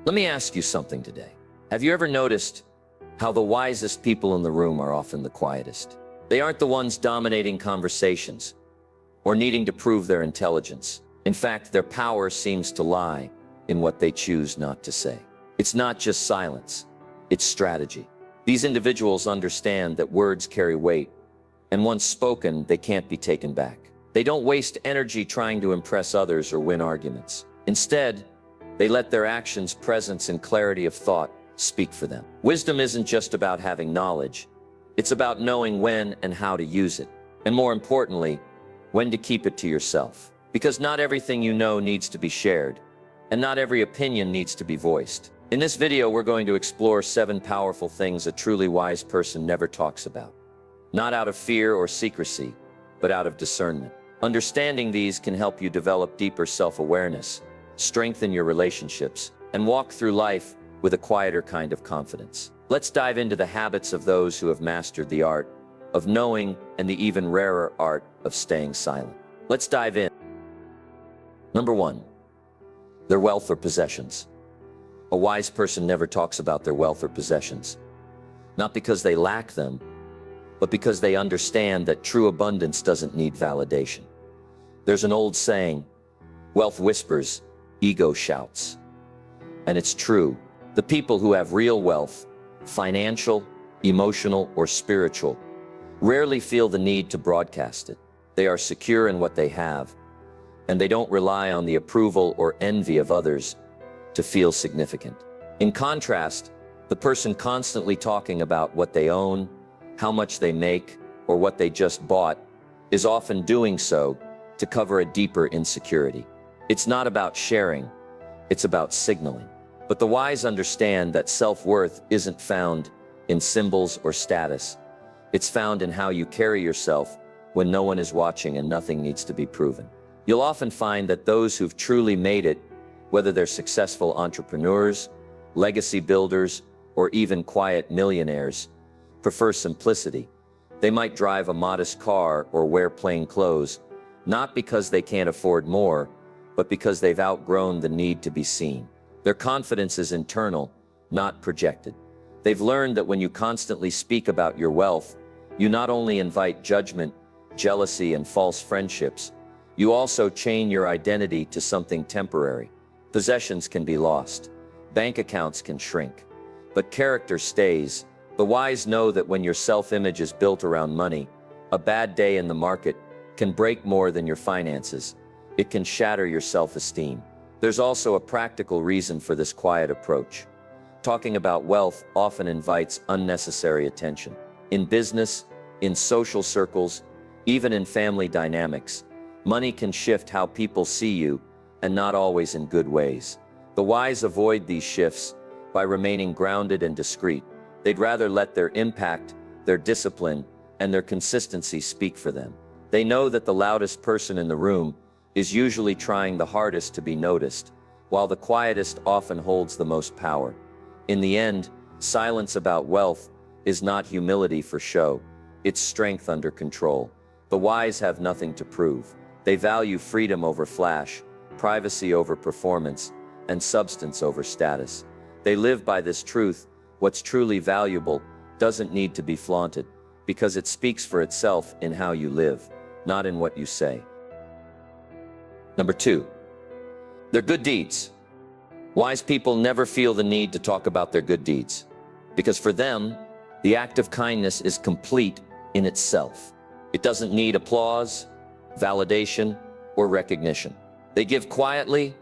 Let me ask you something today. Have you ever noticed how the wisest people in the room are often the quietest? They aren't the ones dominating conversations or needing to prove their intelligence. In fact, their power seems to lie in what they choose not to say. It's not just silence, it's strategy. These individuals understand that words carry weight, and once spoken, they can't be taken back. They don't waste energy trying to impress others or win arguments. Instead, they let their actions, presence, and clarity of thought speak for them. Wisdom isn't just about having knowledge. It's about knowing when and how to use it. And more importantly, when to keep it to yourself. Because not everything you know needs to be shared, and not every opinion needs to be voiced. In this video, we're going to explore 7 powerful things a truly wise person never talks about. Not out of fear or secrecy, but out of discernment. Understanding these can help you develop deeper self-awareness, strengthen your relationships, and walk through life with a quieter kind of confidence. Let's dive into the habits of those who have mastered the art of knowing and the even rarer art of staying silent. Let's dive in. Number 1, their wealth or possessions. A wise person never talks about their wealth or possessions, not because they lack them, but because they understand that true abundance doesn't need validation. There's an old saying, wealth whispers, ego shouts. And it's true. The people who have real wealth, financial, emotional, or spiritual, rarely feel the need to broadcast it. They are secure in what they have, and they don't rely on the approval or envy of others to feel significant. In contrast, the person constantly talking about what they own, how much they make, or what they just bought is often doing so to cover a deeper insecurity. It's not about sharing, it's about signaling. But the wise understand that self-worth isn't found in symbols or status. It's found in how you carry yourself when no one is watching and nothing needs to be proven. You'll often find that those who've truly made it, whether they're successful entrepreneurs, legacy builders, or even quiet millionaires, prefer simplicity. They might drive a modest car or wear plain clothes, not because they can't afford more, but because they've outgrown the need to be seen. Their confidence is internal, not projected. They've learned that when you constantly speak about your wealth, you not only invite judgment, jealousy, and false friendships, you also chain your identity to something temporary. Possessions can be lost. Bank accounts can shrink. But character stays. The wise know that when your self-image is built around money, a bad day in the market can break more than your finances. It can shatter your self-esteem. There's also a practical reason for this quiet approach. Talking about wealth often invites unnecessary attention. In business, in social circles, even in family dynamics, money can shift how people see you, and not always in good ways. The wise avoid these shifts by remaining grounded and discreet. They'd rather let their impact, their discipline, and their consistency speak for them. They know that the loudest person in the room is usually trying the hardest to be noticed, while the quietest often holds the most power. In the end, silence about wealth is not humility for show, it's strength under control. The wise have nothing to prove. They value freedom over flash, privacy over performance, and substance over status. They live by this truth: what's truly valuable doesn't need to be flaunted, because it speaks for itself in how you live, not in what you say. Number 2, their good deeds. Wise people never feel the need to talk about their good deeds, because for them, the act of kindness is complete in itself. It doesn't need applause, validation, or recognition. They give quietly,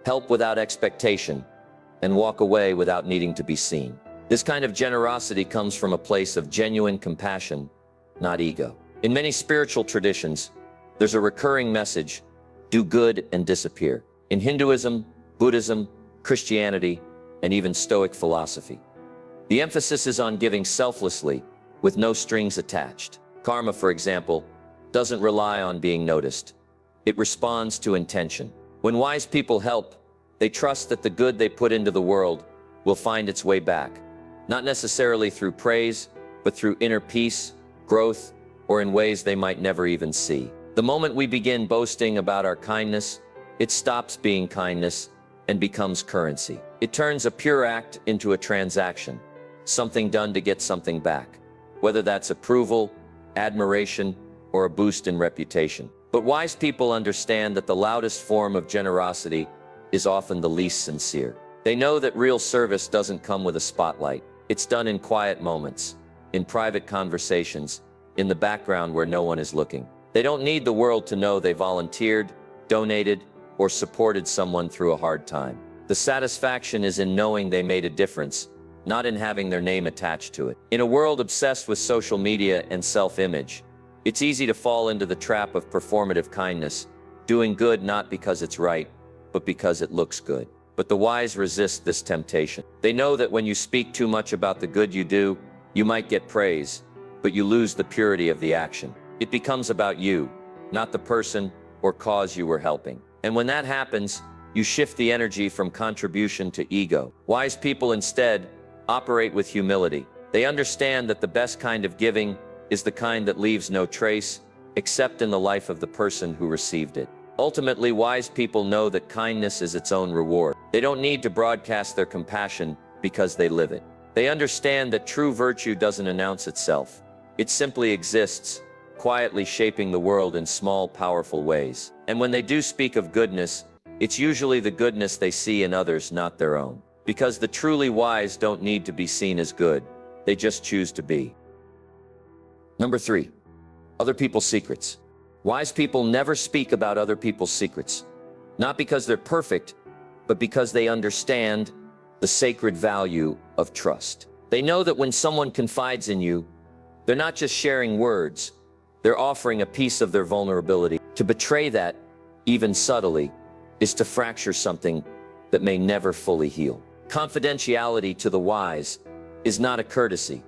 help without expectation, and walk away without needing to be seen. This kind of generosity comes from a place of genuine compassion, not ego. In many spiritual traditions, there's a recurring message: do good and disappear. In Hinduism, Buddhism, Christianity, and even Stoic philosophy, the emphasis is on giving selflessly, with no strings attached. Karma, for example, doesn't rely on being noticed. It responds to intention. When wise people help, they trust that the good they put into the world will find its way back, not necessarily through praise, but through inner peace, growth, or in ways they might never even see. The moment we begin boasting about our kindness, it stops being kindness and becomes currency. It turns a pure act into a transaction, something done to get something back, whether that's approval, admiration, or a boost in reputation. But wise people understand that the loudest form of generosity is often the least sincere. They know that real service doesn't come with a spotlight. It's done in quiet moments, in private conversations, in the background where no one is looking. They don't need the world to know they volunteered, donated, or supported someone through a hard time. The satisfaction is in knowing they made a difference, not in having their name attached to it. In a world obsessed with social media and self-image, it's easy to fall into the trap of performative kindness, doing good not because it's right, but because it looks good. But the wise resist this temptation. They know that when you speak too much about the good you do, you might get praise, but you lose the purity of the action. It becomes about you, not the person or cause you were helping. And when that happens, you shift the energy from contribution to ego. Wise people instead operate with humility. They understand that the best kind of giving is the kind that leaves no trace, except in the life of the person who received it. Ultimately, wise people know that kindness is its own reward. They don't need to broadcast their compassion because they live it. They understand that true virtue doesn't announce itself. It simply exists, quietly shaping the world in small, powerful ways. And when they do speak of goodness, it's usually the goodness they see in others, not their own. Because the truly wise don't need to be seen as good. They just choose to be. Number 3, other people's secrets. Wise people never speak about other people's secrets, not because they're perfect, but because they understand the sacred value of trust. They know that when someone confides in you, they're not just sharing words, they're offering a piece of their vulnerability. To betray that, even subtly, is to fracture something that may never fully heal. Confidentiality to the wise is not a courtesy,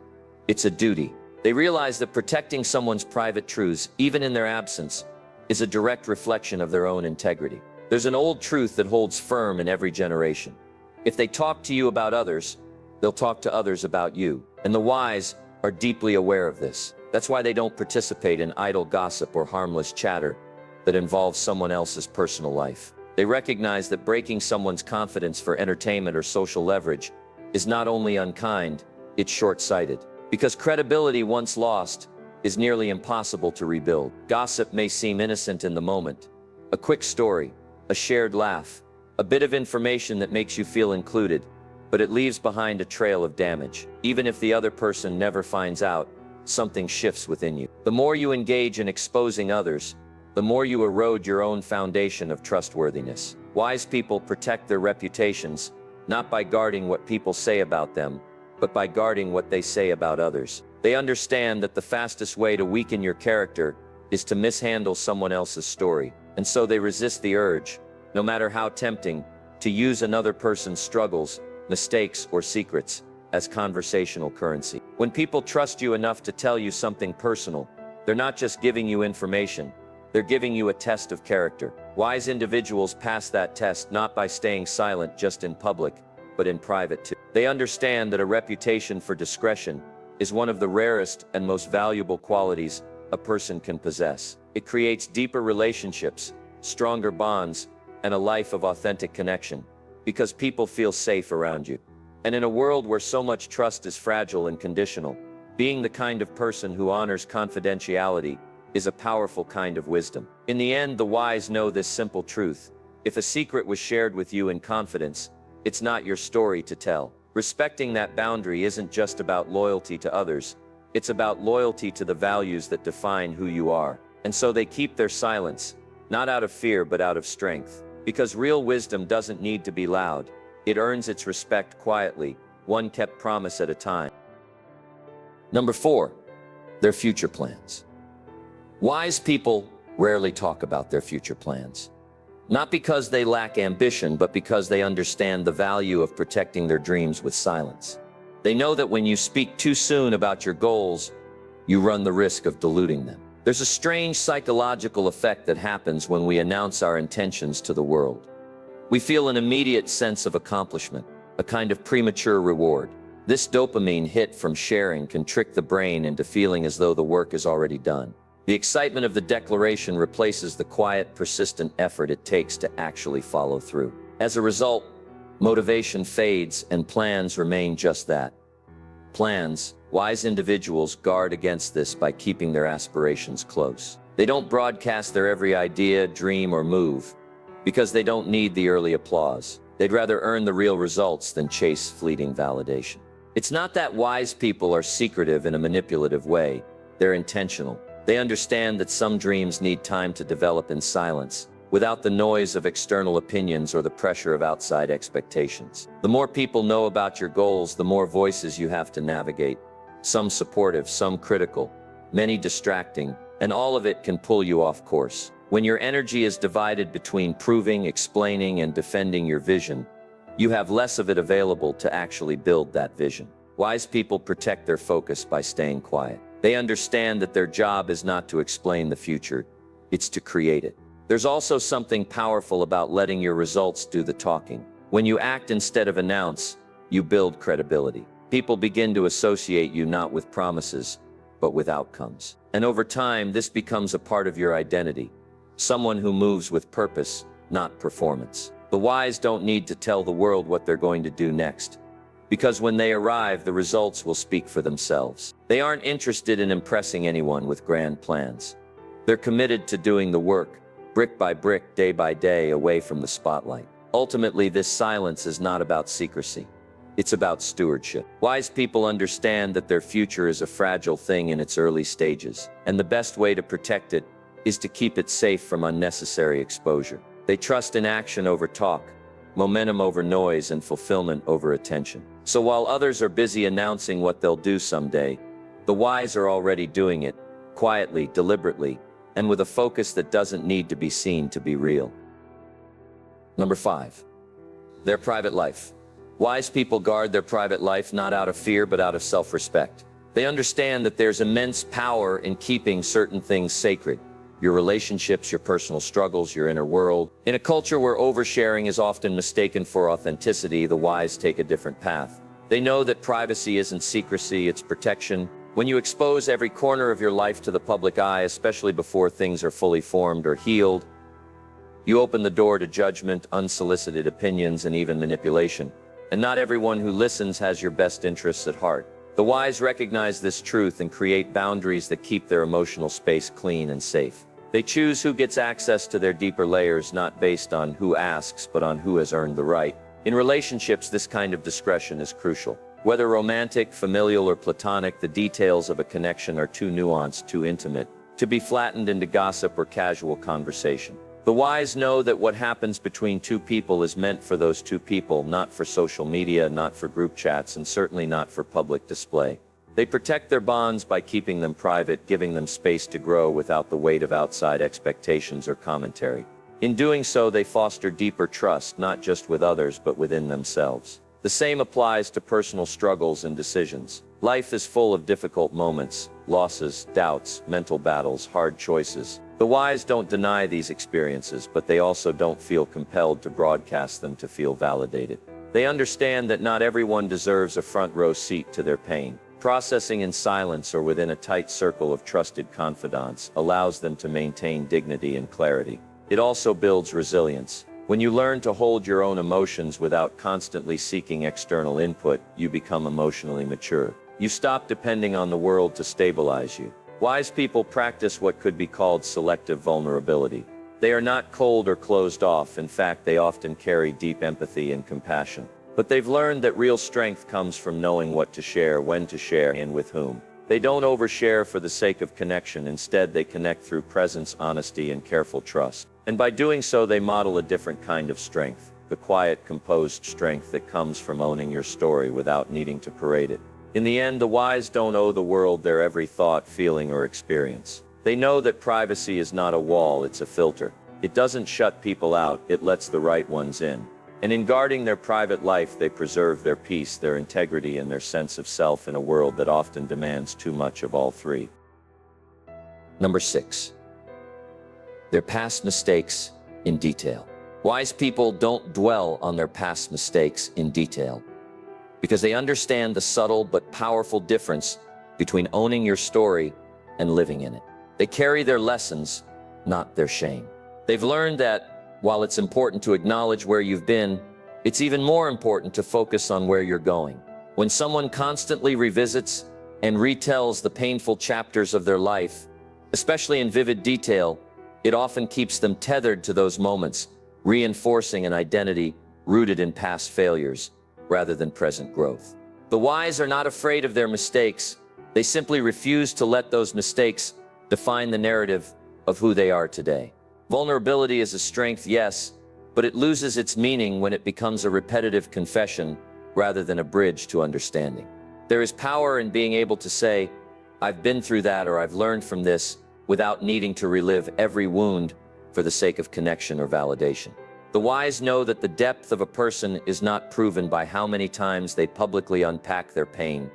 it's a duty. They realize that protecting someone's private truths, even in their absence, is a direct reflection of their own integrity. There's an old truth that holds firm in every generation. If they talk to you about others, they'll talk to others about you. And the wise are deeply aware of this. That's why they don't participate in idle gossip or harmless chatter that involves someone else's personal life. They recognize that breaking someone's confidence for entertainment or social leverage is not only unkind, it's short-sighted. Because credibility once lost is nearly impossible to rebuild. Gossip may seem innocent in the moment. A quick story, a shared laugh, a bit of information that makes you feel included, but it leaves behind a trail of damage. Even if the other person never finds out, something shifts within you. The more you engage in exposing others, the more you erode your own foundation of trustworthiness. Wise people protect their reputations, not by guarding what people say about them, but by guarding what they say about others. They understand that the fastest way to weaken your character is to mishandle someone else's story. And so they resist the urge, no matter how tempting, to use another person's struggles, mistakes, or secrets as conversational currency. When people trust you enough to tell you something personal, they're not just giving you information, they're giving you a test of character. Wise individuals pass that test not by staying silent just in public, but in private too. They understand that a reputation for discretion is one of the rarest and most valuable qualities a person can possess. It creates deeper relationships, stronger bonds, and a life of authentic connection, because people feel safe around you. And in a world where so much trust is fragile and conditional, being the kind of person who honors confidentiality is a powerful kind of wisdom. In the end, the wise know this simple truth. If a secret was shared with you in confidence, it's not your story to tell. Respecting that boundary isn't just about loyalty to others, it's about loyalty to the values that define who you are. And so they keep their silence, not out of fear but out of strength. Because real wisdom doesn't need to be loud. It earns its respect quietly, one kept promise at a time. Number 4, their future plans. Wise people rarely talk about their future plans. Not because they lack ambition, but because they understand the value of protecting their dreams with silence. They know that when you speak too soon about your goals, you run the risk of diluting them. There's a strange psychological effect that happens when we announce our intentions to the world. We feel an immediate sense of accomplishment, a kind of premature reward. This dopamine hit from sharing can trick the brain into feeling as though the work is already done. The excitement of the declaration replaces the quiet, persistent effort it takes to actually follow through. As a result, motivation fades and plans remain just that. Plans. Wise individuals guard against this by keeping their aspirations close. They don't broadcast their every idea, dream, or move, because they don't need the early applause. They'd rather earn the real results than chase fleeting validation. It's not that wise people are secretive in a manipulative way. They're intentional. They understand that some dreams need time to develop in silence, without the noise of external opinions or the pressure of outside expectations. The more people know about your goals, the more voices you have to navigate. Some supportive, some critical, many distracting, and all of it can pull you off course. When your energy is divided between proving, explaining, and defending your vision, you have less of it available to actually build that vision. Wise people protect their focus by staying quiet. They understand that their job is not to explain the future, it's to create it. There's also something powerful about letting your results do the talking. When you act instead of announce, you build credibility. People begin to associate you not with promises, but with outcomes. And over time, this becomes a part of your identity. Someone who moves with purpose, not performance. The wise don't need to tell the world what they're going to do next, because when they arrive, the results will speak for themselves. They aren't interested in impressing anyone with grand plans. They're committed to doing the work, brick by brick, day by day, away from the spotlight. Ultimately, this silence is not about secrecy. It's about stewardship. Wise people understand that their future is a fragile thing in its early stages, and the best way to protect it is to keep it safe from unnecessary exposure. They trust in action over talk, momentum over noise, and fulfillment over attention. So while others are busy announcing what they'll do someday, the wise are already doing it, quietly, deliberately, and with a focus that doesn't need to be seen to be real. Number 5. Their private life. Wise people guard their private life not out of fear but out of self-respect. They understand that there's immense power in keeping certain things sacred. Your relationships, your personal struggles, your inner world. In a culture where oversharing is often mistaken for authenticity, the wise take a different path. They know that privacy isn't secrecy, it's protection. When you expose every corner of your life to the public eye, especially before things are fully formed or healed, you open the door to judgment, unsolicited opinions, and even manipulation. And not everyone who listens has your best interests at heart. The wise recognize this truth and create boundaries that keep their emotional space clean and safe. They choose who gets access to their deeper layers, not based on who asks, but on who has earned the right. In relationships, this kind of discretion is crucial. Whether romantic, familial, or platonic, the details of a connection are too nuanced, too intimate, to be flattened into gossip or casual conversation. The wise know that what happens between two people is meant for those two people, not for social media, not for group chats, and certainly not for public display. They protect their bonds by keeping them private, giving them space to grow without the weight of outside expectations or commentary. In doing so, they foster deeper trust, not just with others, but within themselves. The same applies to personal struggles and decisions. Life is full of difficult moments, losses, doubts, mental battles, hard choices. The wise don't deny these experiences, but they also don't feel compelled to broadcast them to feel validated. They understand that not everyone deserves a front row seat to their pain. Processing in silence or within a tight circle of trusted confidants allows them to maintain dignity and clarity. It also builds resilience. When you learn to hold your own emotions without constantly seeking external input, you become emotionally mature. You stop depending on the world to stabilize you. Wise people practice what could be called selective vulnerability. They are not cold or closed off. In fact, they often carry deep empathy and compassion. But they've learned that real strength comes from knowing what to share, when to share, and with whom. They don't overshare for the sake of connection. Instead, they connect through presence, honesty, and careful trust. And by doing so, they model a different kind of strength, the quiet, composed strength that comes from owning your story without needing to parade it. In the end, the wise don't owe the world their every thought, feeling, or experience. They know that privacy is not a wall, it's a filter. It doesn't shut people out, it lets the right ones in. And in guarding their private life, they preserve their peace, their integrity, and their sense of self in a world that often demands too much of all three. Number 6. Their past mistakes in detail. Wise people don't dwell on their past mistakes in detail, because they understand the subtle but powerful difference between owning your story and living in it. They carry their lessons, not their shame. They've learned that While it's important to acknowledge where you've been, it's even more important to focus on where you're going. When someone constantly revisits and retells the painful chapters of their life, especially in vivid detail, it often keeps them tethered to those moments, reinforcing an identity rooted in past failures rather than present growth. The wise are not afraid of their mistakes. They simply refuse to let those mistakes define the narrative of who they are today. Vulnerability is a strength, yes, but it loses its meaning when it becomes a repetitive confession rather than a bridge to understanding. There is power in being able to say, "I've been through that," or "I've learned from this," without needing to relive every wound for the sake of connection or validation. The wise know that the depth of a person is not proven by how many times they publicly unpack their pain,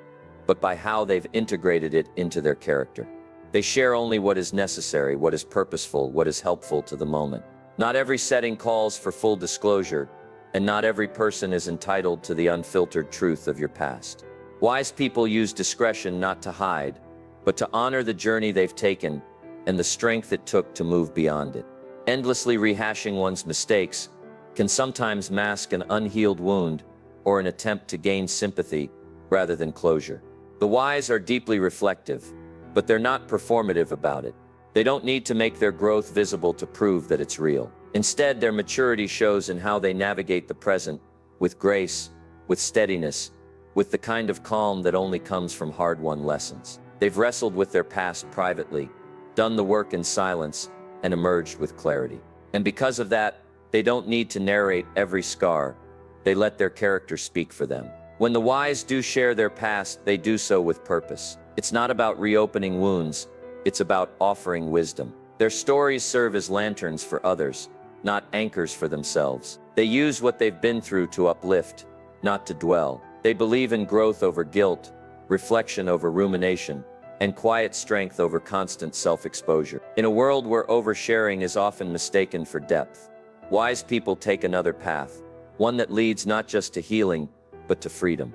but by how they've integrated it into their character. They share only what is necessary, what is purposeful, what is helpful to the moment. Not every setting calls for full disclosure, and not every person is entitled to the unfiltered truth of your past. Wise people use discretion not to hide, but to honor the journey they've taken and the strength it took to move beyond it. Endlessly rehashing one's mistakes can sometimes mask an unhealed wound or an attempt to gain sympathy rather than closure. The wise are deeply reflective, but they're not performative about it. They don't need to make their growth visible to prove that it's real. Instead, their maturity shows in how they navigate the present with grace, with steadiness, with the kind of calm that only comes from hard-won lessons. They've wrestled with their past privately, done the work in silence, and emerged with clarity. And because of that, they don't need to narrate every scar. They let their character speak for them. When the wise do share their past, they do so with purpose. It's not about reopening wounds, it's about offering wisdom. Their stories serve as lanterns for others, not anchors for themselves. They use what they've been through to uplift, not to dwell. They believe in growth over guilt, reflection over rumination, and quiet strength over constant self-exposure. In a world where oversharing is often mistaken for depth, wise people take another path, one that leads not just to healing, but to freedom.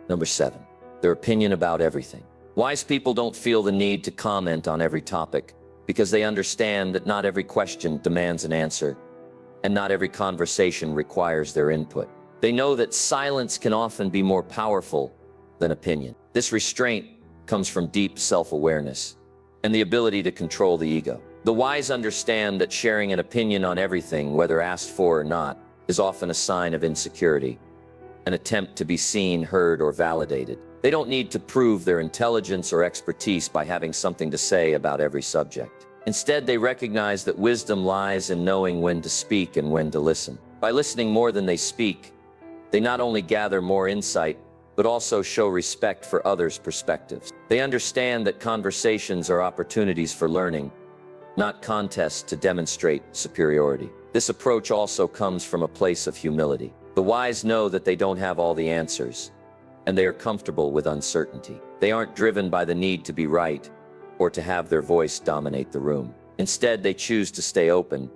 Number 7, their opinion about everything. Wise people don't feel the need to comment on every topic because they understand that not every question demands an answer, and not every conversation requires their input. They know that silence can often be more powerful than opinion. This restraint comes from deep self-awareness and the ability to control the ego. The wise understand that sharing an opinion on everything, whether asked for or not, is often a sign of insecurity, an attempt to be seen, heard, or validated. They don't need to prove their intelligence or expertise by having something to say about every subject. Instead, they recognize that wisdom lies in knowing when to speak and when to listen. By listening more than they speak, they not only gather more insight, but also show respect for others' perspectives. They understand that conversations are opportunities for learning, not contests to demonstrate superiority. This approach also comes from a place of humility. The wise know that they don't have all the answers, and they are comfortable with uncertainty. They aren't driven by the need to be right or to have their voice dominate the room. Instead, they choose to stay open,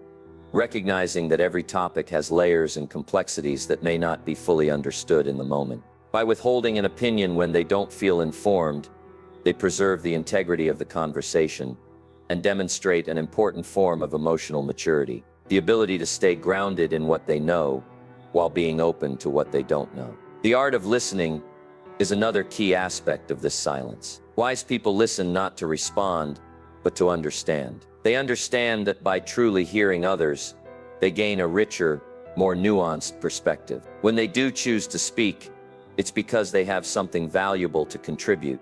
recognizing that every topic has layers and complexities that may not be fully understood in the moment. By withholding an opinion when they don't feel informed, they preserve the integrity of the conversation and demonstrate an important form of emotional maturity, the ability to stay grounded in what they know while being open to what they don't know. The art of listening is another key aspect of this silence. Wise people listen not to respond, but to understand. They understand that by truly hearing others, they gain a richer, more nuanced perspective. When they do choose to speak, it's because they have something valuable to contribute,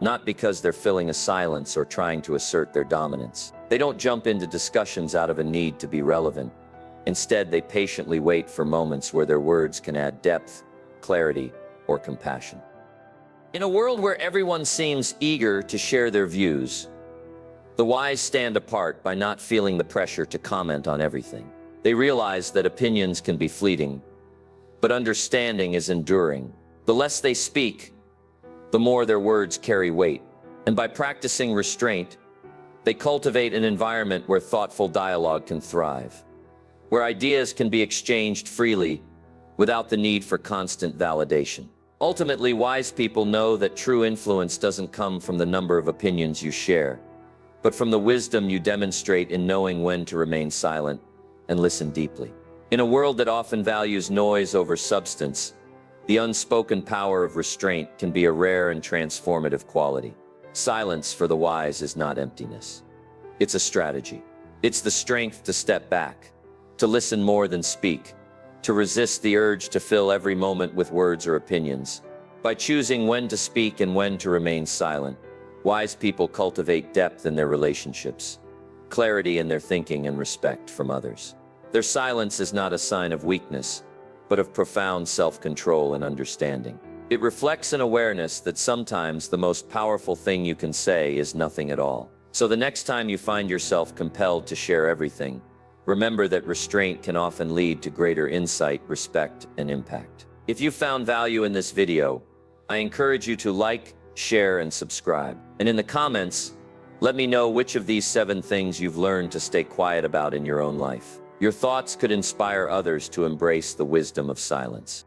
not because they're filling a silence or trying to assert their dominance. They don't jump into discussions out of a need to be relevant. Instead, they patiently wait for moments where their words can add depth, clarity, or compassion. In a world where everyone seems eager to share their views, the wise stand apart by not feeling the pressure to comment on everything. They realize that opinions can be fleeting, but understanding is enduring. The less they speak, the more their words carry weight. And by practicing restraint, they cultivate an environment where thoughtful dialogue can thrive, where ideas can be exchanged freely without the need for constant validation. Ultimately, wise people know that true influence doesn't come from the number of opinions you share, but from the wisdom you demonstrate in knowing when to remain silent and listen deeply. In a world that often values noise over substance, the unspoken power of restraint can be a rare and transformative quality. Silence for the wise is not emptiness. It's a strategy. It's the strength to step back, to listen more than speak, to resist the urge to fill every moment with words or opinions. By choosing when to speak and when to remain silent, wise people cultivate depth in their relationships, clarity in their thinking, and respect from others. Their silence is not a sign of weakness, but of profound self-control and understanding. It reflects an awareness that sometimes the most powerful thing you can say is nothing at all. So the next time you find yourself compelled to share everything, remember that restraint can often lead to greater insight, respect, and impact. If you found value in this video, I encourage you to like, share, and subscribe. And in the comments, let me know which of these 7 things you've learned to stay quiet about in your own life. Your thoughts could inspire others to embrace the wisdom of silence.